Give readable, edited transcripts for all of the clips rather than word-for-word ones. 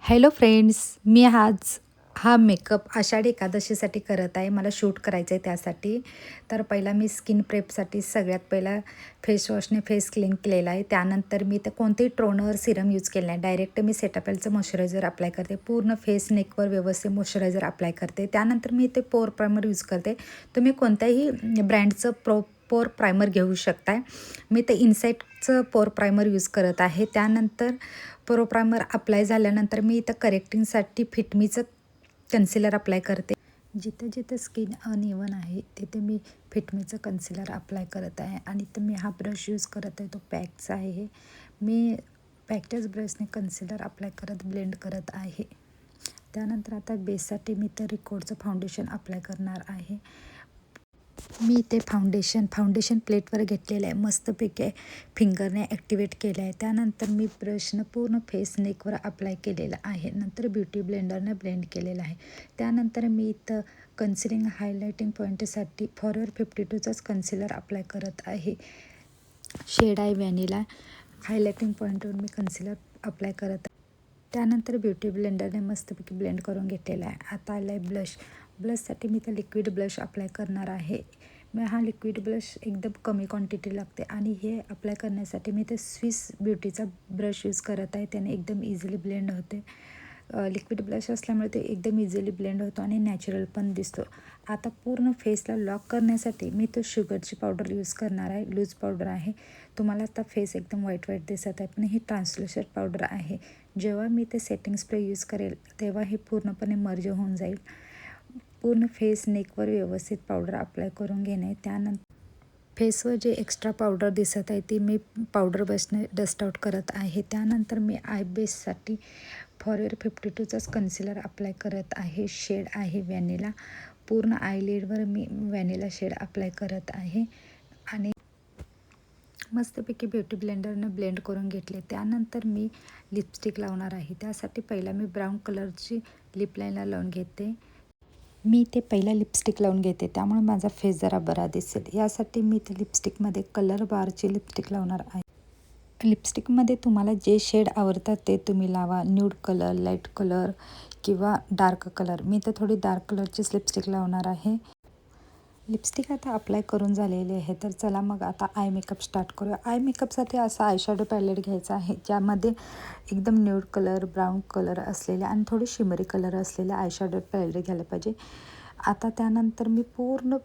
Hello friends, मी आज हा makeup Ashadhi एकादशीसाठी करत आहे. मला शूट करायचं आहे त्यासाठी. तर पहिला मी स्किन प्रेपसाठी सगळ्यात पहिला फेस वॉशने फेस क्लीन केलेला आहे. त्यानंतर मी तर कोणतेही टोनर सिरम यूज केलं नाही. डायरेक्ट मी सेटापेलचं मॉइश्चरायझर अप्लाय करते. पूर्ण फेस नेकवर व्यवस्थित मॉइश्चरायझर अप्लाय करते. त्यानंतर मी ते पोर प्रायमर यूज करते. तुम्ही कोणत्याही ब्रँडचं पोर प्रायमर घेऊ शकताय. मी ते इनसाईटचं पोर प्रायमर यूज करत आहे. त्यानंतर पोर प्रायमर अप्लाय झाल्यानंतर मी इथं करेक्टिंगसाठी फिटमीचं कन्सिलर अप्लाय करते. जिथे जिथे स्किन अनइवन आहे तिथे मी फिटमीचं कन्सिलर अप्लाय करत आहे. आणि तर मी हा ब्रश यूज करत आहे, तो पॅकचा आहे. मी पॅकच्याच ब्रशने कन्सिलर अप्लाय करत ब्लेंड करत आहे. त्यानंतर आता बेससाठी मी तर रिकोडचं फाउंडेशन अप्लाय करणार आहे. मी ते फाउंडेशन प्लेटवर घेतलेलं आहे. मस्तपैकी फिंगरने ॲक्टिवेट केलं आहे. त्यानंतर मी ब्रशनं पूर्ण फेस नेकवर अप्लाय केलेलं आहे. नंतर ब्युटी ब्लेंडरनं ब्लेंड केलेलं आहे. त्यानंतर मी इथं कन्सिलिंग हायलायटिंग पॉईंटसाठी फॉरएव्हर 52चाच कन्सिलर अप्लाय करत आहे. शेड आहे व्हॅनिला. हायलायटिंग पॉईंटवर मी कन्सिलर अप्लाय करत आहे. त्यानंतर ब्युटी ब्लेंडरने मस्तपैकी ब्लेंड करून घेतलेला आहे. आता आलं आहे ब्लशसाठी मी तर लिक्विड ब्लश अप्लाय करणार आहे. मी हा लिक्विड ब्लश एकदम कमी क्वांटिटी लागते आणि हे अप्लाय करण्यासाठी मी ते स्विस ब्युटीचा ब्रश यूज करत आहे. त्याने एकदम इझिली ब्लेंड होते. लिक्विड ब्लश असल्यामुळे ते एकदम इझिली ब्लेंड होतो आणि नॅचरल पण दिसतो. आता पूर्ण फेसला लॉक करण्यासाठी मी तो शुगरची पावडर यूज करणार आहे. लूज पावडर आहे. तुम्हाला आता फेस एकदम व्हाईट दिसत आहे, पण ही ट्रान्सल्युसंट पावडर आहे. जेव्हा मी ते सेटिंग स्प्रे यूज करेल तेव्हा हे पूर्णपणे मर्ज होऊन जाईल. पूर्ण फेस नेकवर व्यवस्थित पावडर अप्लाय करून घेणे. त्यानंतर फेसवर जे एक्स्ट्रा पावडर दिसत आहे ती मी पावडर ब्रशने डस्ट आउट करत आहे. त्यानंतर मी आय बेससाठी फॉरएव्हर 52चाच कन्सिलर अप्लाय करत आहे. शेड आहे व्हॅनिला. पूर्ण आयलिडवर मी व्हॅनिला शेड अप्लाय करत आहे आणि मस्तपैकी ब्युटी ब्लेंडरनं ब्लेंड करून घेतले. त्यानंतर मी लिपस्टिक लावणार आहे. त्यासाठी पहिला मी ब्राऊन कलरची लिप लाईनर लावून घेते. मी ते पहिला लिपस्टिक लावून घेते, त्यामुळे माझा फेस जरा बरा दिसेल. यासाठी मी ते लिपस्टिकमध्ये कलर बारची लिपस्टिक लावणार आहे. लिपस्टिकमध्ये तुम्हाला जे शेड आवडतात ते तुम्ही लावा. न्यूड कलर, लाईट कलर किंवा डार्क कलर. मी तर थोडी डार्क कलरचीच लिपस्टिक लावणार आहे. लिपस्टिक आता अप्लाय करून झालेली आहे. तर चला मग आता आय मेकअप स्टार्ट करूया. आय मेकअपसाठी असा आयशॅडो पॅलेट घ्यायचा आहे, ज्यामध्ये एकदम न्यूड कलर, ब्राऊन कलर असलेले आणि थोडे शिमरी कलर असलेले आयशॅडो पॅलेट घ्यायला पाहिजे. आता त्यानंतर मी पूर्ण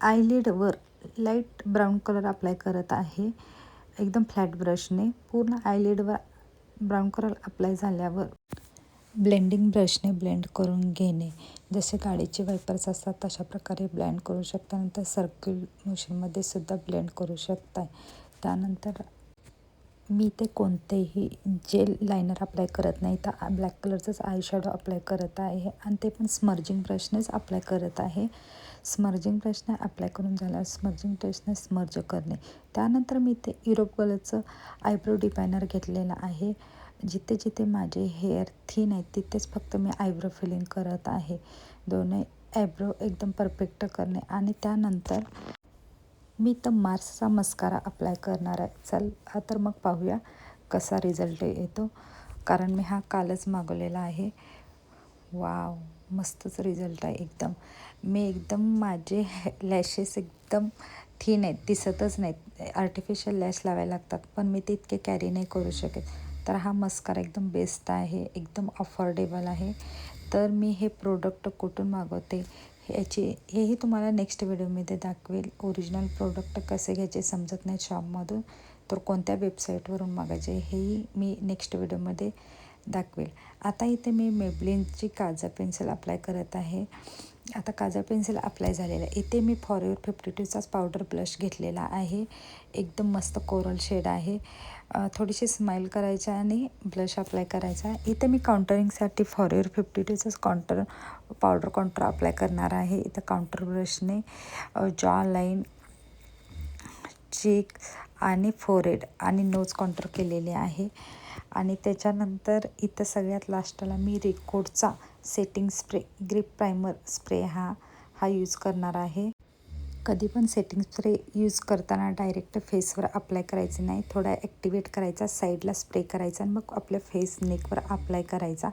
आयलिडवर लाईट ब्राऊन कलर अप्लाय करत आहे. एकदम फ्लॅट ब्रशने पूर्ण आयलिडवर ब्राऊन कलर अप्लाय झाल्यावर ब्लेंडिंग ब्रशने ब्लेंड करून घेणे. जसे गाडीचे वायपर्स असतात तशा प्रकारे ब्लेंड करू शकता. नंतर सर्क्युल मोशनमध्ये सुद्धा ब्लेंड करू शकता. त्यानंतर मी ते कोणतेही जेल लायनर अप्लाय करत नाही, तर ब्लॅक कलरचंच आय शॅडो अप्लाय करत आहे आणि ते पण स्मर्जिंग ब्रशनेच अप्लाय करत आहे. स्मर्जिंग ब्रशने अप्लाय करून झाल्यावर स्मर्जिंग ब्रशने स्मर्ज करणे. त्यानंतर मी ते युरोप कलरचं आयब्रो डिफायनर घेतलेलं आहे. जिथे जिथे माझे हेअर थिन आहेत तिथेच फक्त मी आयब्रो फिलिंग करत आहे. दोन्ही आयब्रो एकदम परफेक्ट करणे आणि त्यानंतर मी तर मार्सचा मस्कारा अप्लाय करणार आहे. चल तर मग पाहूया कसा रिझल्ट येतो, कारण मी हा कालच मागवलेला आहे. वाव, मस्तच रिझल्ट आहे एकदम. मी एकदम माझे लॅशेस एकदम थिन आहेत, दिसतच नाहीत. आर्टिफिशियल लॅश लावायला लागतात, पण मी ते इतके कॅरी नाही करू शकत. तर हा मस्कारा एकदम बेस्ट आहे, एकदम अफोर्डेबल आहे. तर मी हे प्रोडक्ट कुठून मागवते हेही तुम्हाला नेक्स्ट व्हिडिओमध्ये दाखवेल. ओरिजिनल प्रोडक्ट कसे घ्यायचे समजत नाही शॉपमधून, तर कोणत्या वेबसाईटवरून मागायचे हेही मी नेक्स्ट व्हिडिओमध्ये दाखवेल. आता इथे मी मेबलिनची काजळ पेन्सिल अप्लाय करत आहे. आता काजळ पेन्सिल अप्लाय झालेलं आहे. इथे मी फॉरएव्हर 52चाच पावडर ब्लश घेतलेला आहे. एकदम मस्त कोरल शेड आहे. थोडीशी स्माईल करायची आणि ब्लश अप्लाय करायचा. इथे मी काउंटरिंगसाठी फॉरएव्हर 52चाच पावडर काउंटर अप्लाय करणार आहे. इथं काउंटर ब्रशने जॉ लाईन, चीक आणि फोरहेड आणि नोज काउंटर केलेले आहे. आणि त्याच्यानंतर इथं सगळ्यात लास्टला मी रिकोडचा setting spray grip primer spray हा यूज करणार आहे. कधी पण सेटिंग स्प्रे यूज करताना डायरेक्ट फेसवर अप्लाय करायचे नाही, थोडा ॲक्टिवेट करायचा, साईडला स्प्रे करायचा आणि मग आपल्या फेस नेकवर अप्लाय करायचा.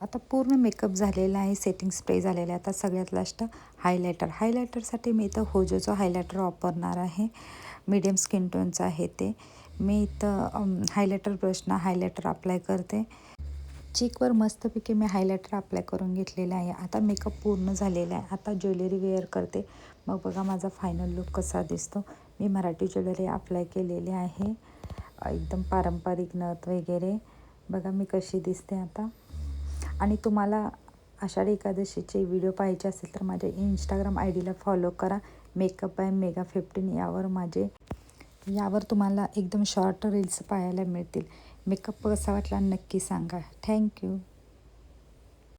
आता पूर्ण मेकअप झालेला आहे, सेटिंग स्प्रे झालेला आहे. आता सगळ्यात लास्ट हायलायटरसाठी मी इथं होजोचं हायलायटर वापरणार आहे. मीडियम स्किन टोनचं आहे ते. मी इथं हायलायटर ब्रशनं हायलायटर अप्लाय करते. चीकवर मस्तपैकी मी हायलायटर अप्लाय करून घेतलेला आहे. आता मेकअप पूर्ण झालेला आहे. आता ज्वेलरी वेअर करते. मग बघा माझा फायनल लुक कसा दिसतो. मी मराठी ज्वेलरी अप्लाय केलेली आहे, एकदम पारंपरिक नथ वगैरे. बघा मी कशी दिसते आता. आणि तुम्हाला आषाढी एकादशीचे व्हिडिओ पाहायचे असेल तर माझ्या इंस्टाग्राम ID फॉलो करा, मेकअप बाय मेगा 15. यावर तुम्हाला एकदम शॉर्ट रील्स पाहायला मिळतील. मेकअप कसा वाटला नक्की सांगा. थँक्यू.